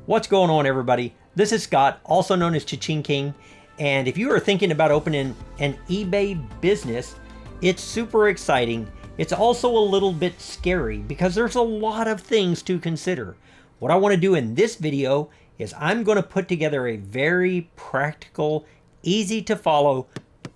What's going on, everybody? This is Scott, also known as ChaChingKing, and if you are thinking about opening an eBay business, it's super exciting. It's also a little bit scary because there's a lot of things to consider. What I want to do in this video is I'm going to put together a very practical, easy to follow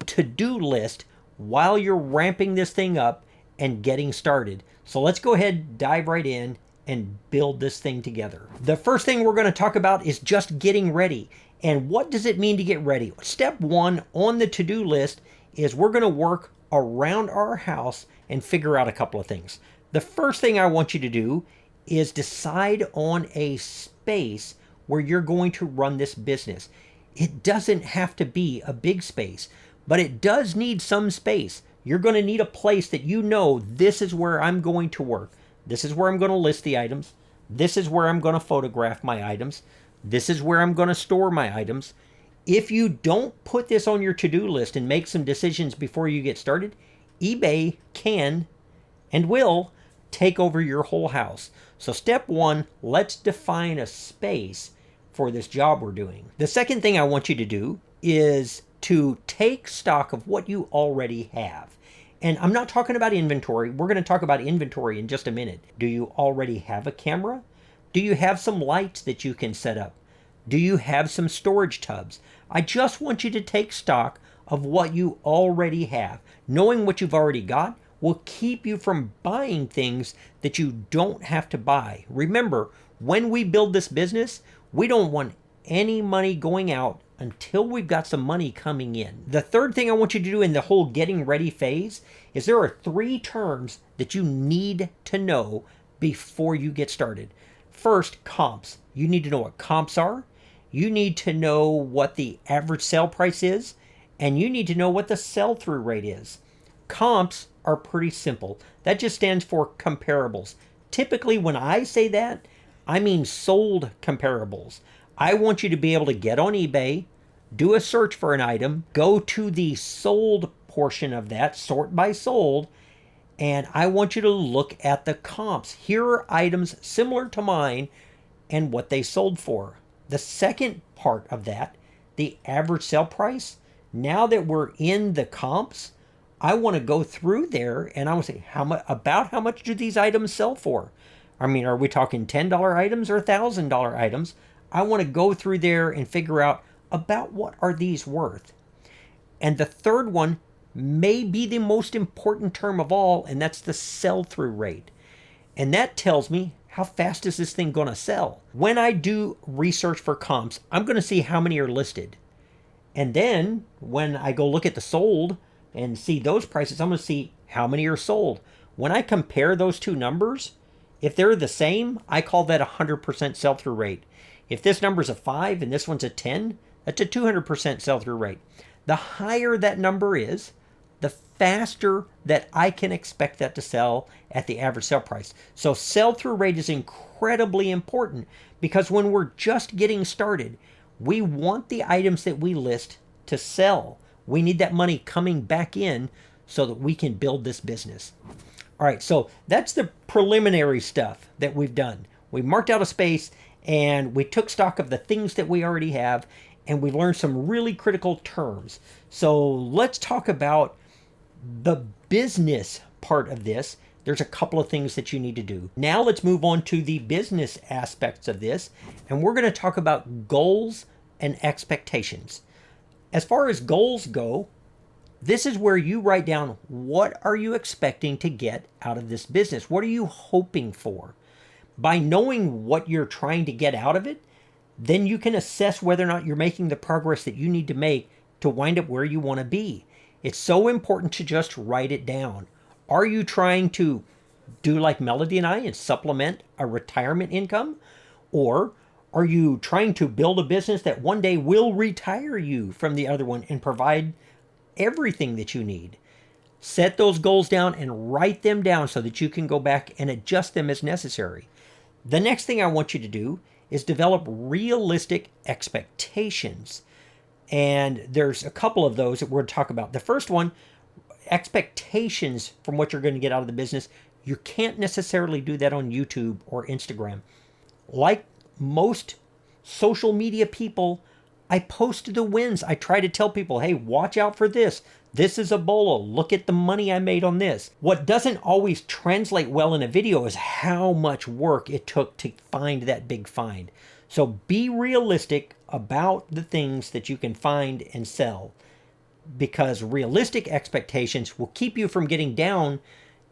to-do list while you're ramping this thing up and getting started. So let's go ahead, dive right in, and build this thing together. The first thing we're going to talk about is just getting ready. And what does it mean to get ready? Step one on the to-do list is we're going to work around our house and figure out a couple of things. The first thing I want you to do is decide on a space where you're going to run this business. It doesn't have to be a big space, but it does need some space. You're going to need a place that you know, this is where I'm going to work. This is where I'm going to list the items. This is where I'm going to photograph my items. This is where I'm going to store my items. If you don't put this on your to-do list and make some decisions before you get started, eBay can and will take over your whole house. So step one, let's define a space for this job we're doing. The second thing I want you to do is to take stock of what you already have. And I'm not talking about inventory. We're going to talk about inventory in just a minute. Do you already have a camera? Do you have some lights that you can set up? Do you have some storage tubs? I just want you to take stock of what you already have. Knowing what you've already got will keep you from buying things that you don't have to buy. Remember, when we build this business, we don't want any money going out until we've got some money coming in. The third thing I want you to do in the whole getting ready phase is there are 3 terms that you need to know before you get started. First, comps. You need to know what comps are. You need to know what the average sale price is, and you need to know what the sell-through rate is. Comps are pretty simple. That just stands for comparables. Typically, when I say that, I mean sold comparables. I want you to be able to get on eBay, do a search for an item, go to the sold portion of that, sort by sold, and I want you to look at the comps. Here are items similar to mine and what they sold for. The second part of that, the average sale price, now that we're in the comps, I want to go through there and I want to say how much do these items sell for? I mean, are we talking $10 items or $1,000 items? I want to go through there and figure out about what are these worth. And the third one may be the most important term of all, and that's the sell-through rate. And that tells me how fast is this thing going to sell. When I do research for comps, I'm going to see how many are listed. And then when I go look at the sold and see those prices, I'm going to see how many are sold. When I compare those two numbers, if they're the same, I call that 100% sell-through rate. If this number's a 5 and this one's a 10, that's a 200% sell-through rate. The higher that number is, the faster that I can expect that to sell at the average sale price. So sell-through rate is incredibly important because when we're just getting started, we want the items that we list to sell. We need that money coming back in so that we can build this business. All right, so that's the preliminary stuff that we've done. We marked out a space and we took stock of the things that we already have, and we learned some really critical terms. So let's talk about the business part of this. There's a couple of things that you need to do. Now let's move on to the business aspects of this, and we're going to talk about goals and expectations. As far as goals go, this is where you write down what are you expecting to get out of this business? What are you hoping for? By knowing what you're trying to get out of it, then you can assess whether or not you're making the progress that you need to make to wind up where you want to be. It's so important to just write it down. Are you trying to do like Melody and I and supplement a retirement income? Or are you trying to build a business that one day will retire you from the other one and provide everything that you need? Set those goals down and write them down so that you can go back and adjust them as necessary. The next thing I want you to do is develop realistic expectations. And there's a couple of those that we're going to talk about. The first one, expectations from what you're going to get out of the business. You can't necessarily do that on YouTube or Instagram. Like most social media people, I post the wins. I try to tell people, hey, watch out for this. This is a bolo. Look at the money I made on this. What doesn't always translate well in a video is how much work it took to find that big find. So be realistic about the things that you can find and sell, because realistic expectations will keep you from getting down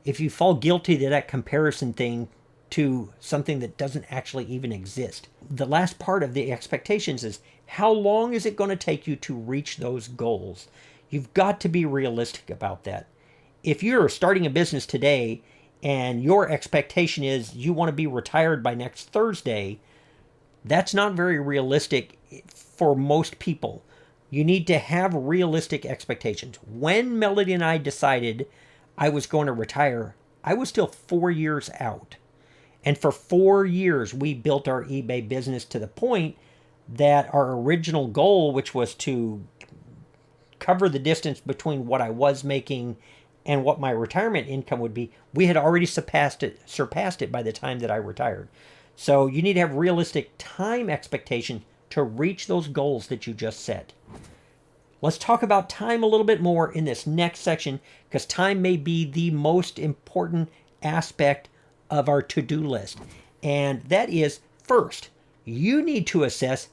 if you fall guilty to that comparison thing to something that doesn't actually even exist. The last part of the expectations is, how long is it going to take you to reach those goals? You've got to be realistic about that. If you're starting a business today and your expectation is you want to be retired by next Thursday, that's not very realistic for most people. You need to have realistic expectations. When Melody and I decided I was going to retire, I was still 4 years out. And for 4 years, we built our eBay business to the point that our original goal, which was to cover the distance between what I was making and what my retirement income would be, we had already surpassed it by the time that I retired. So you need to have realistic time expectations to reach those goals that you just set. Let's talk about time a little bit more in this next section, because time may be the most important aspect of our to-do list. And that is, first, you need to assess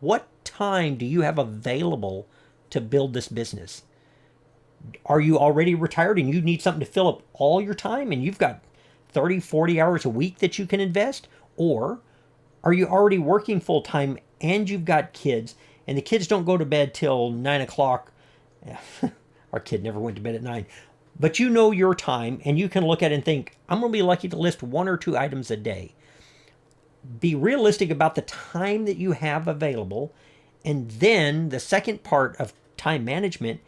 what time do you have available to build this business. Are you already retired and you need something to fill up all your time and you've got 30, 40 hours a week that you can invest? Or are you already working full time and you've got kids and the kids don't go to bed till 9 o'clock? Our kid never went to bed at 9. But you know your time and you can look at it and think, I'm going to be lucky to list 1 or 2 items a day. Be realistic about the time that you have available. And then the second part of time management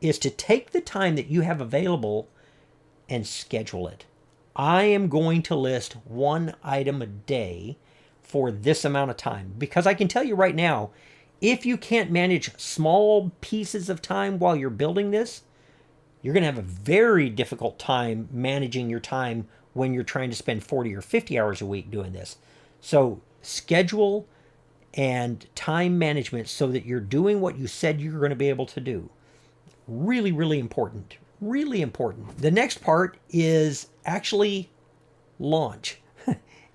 is to take the time that you have available and schedule it. I am going to list 1 item a day for this amount of time, because I can tell you right now, if you can't manage small pieces of time while you're building this, you're going to have a very difficult time managing your time when you're trying to spend 40 or 50 hours a week doing this. So schedule and time management so that you're doing what you said you're going to be able to do. Really, really important. Really important. The next part is actually launch.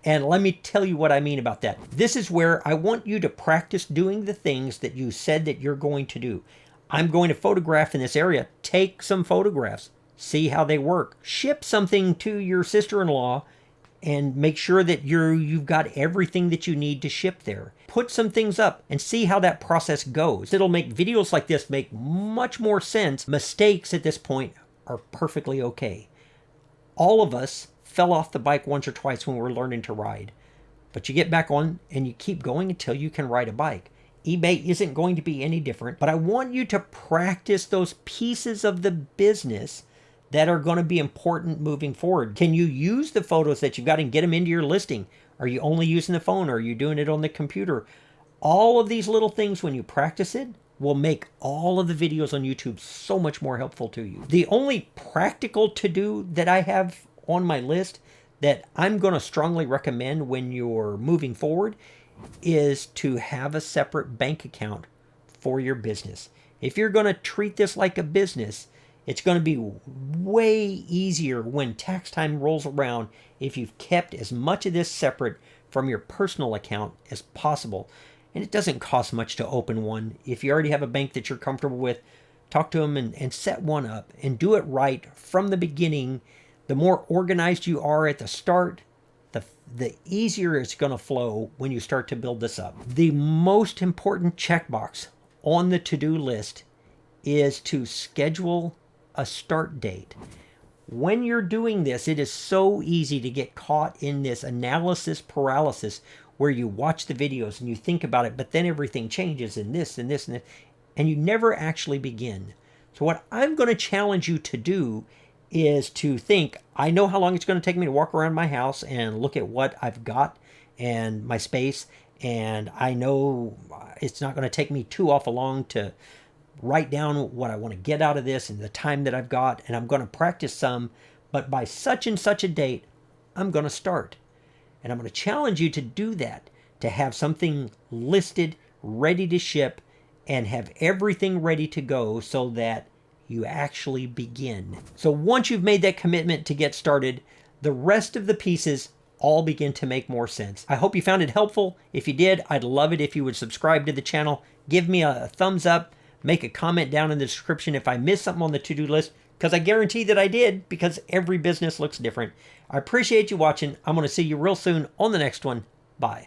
And let me tell you what I mean about that. This is where I want you to practice doing the things that you said that you're going to do. I'm going to photograph in this area. Take some photographs. See how they work. Ship something to your sister-in-law and make sure that you've got everything that you need to ship there. Put some things up and see how that process goes. It'll make videos like this make much more sense. Mistakes at this point are perfectly okay. All of us fell off the bike once or twice when we were learning to ride. But you get back on and you keep going until you can ride a bike. eBay isn't going to be any different, but I want you to practice those pieces of the business that are going to be important moving forward. Can you use the photos that you've got and get them into your listing? Are you only using the phone, or are you doing it on the computer? All of these little things, when you practice it, will make all of the videos on YouTube so much more helpful to you. The only practical to-do that I have on my list that I'm going to strongly recommend when you're moving forward is to have a separate bank account for your business. If you're going to treat this like a business, it's going to be way easier when tax time rolls around if you've kept as much of this separate from your personal account as possible. And it doesn't cost much to open one. If you already have a bank that you're comfortable with, talk to them and set one up and do it right from the beginning. The more organized you are at the start, the easier it's going to flow when you start to build this up. The most important checkbox on the to-do list is to schedule a start date. When you're doing this, it is so easy to get caught in this analysis paralysis where you watch the videos and you think about it, but then everything changes in this and this and this, and you never actually begin. So what I'm going to challenge you to do is to think, I know how long it's going to take me to walk around my house and look at what I've got and my space, and I know it's not going to take me too awful long to write down what I want to get out of this and the time that I've got, and I'm going to practice some, but by such and such a date, I'm going to start. And I'm going to challenge you to do that. to have something listed, ready to ship, and have everything ready to go so that you actually begin. So once you've made that commitment to get started, the rest of the pieces all begin to make more sense. I hope you found it helpful. If you did, I'd love it if you would subscribe to the channel, give me a thumbs up, make a comment down in the description if I missed something on the to-do list, because I guarantee that I did, because every business looks different. I appreciate you watching. I'm going to see you real soon on the next one. Bye.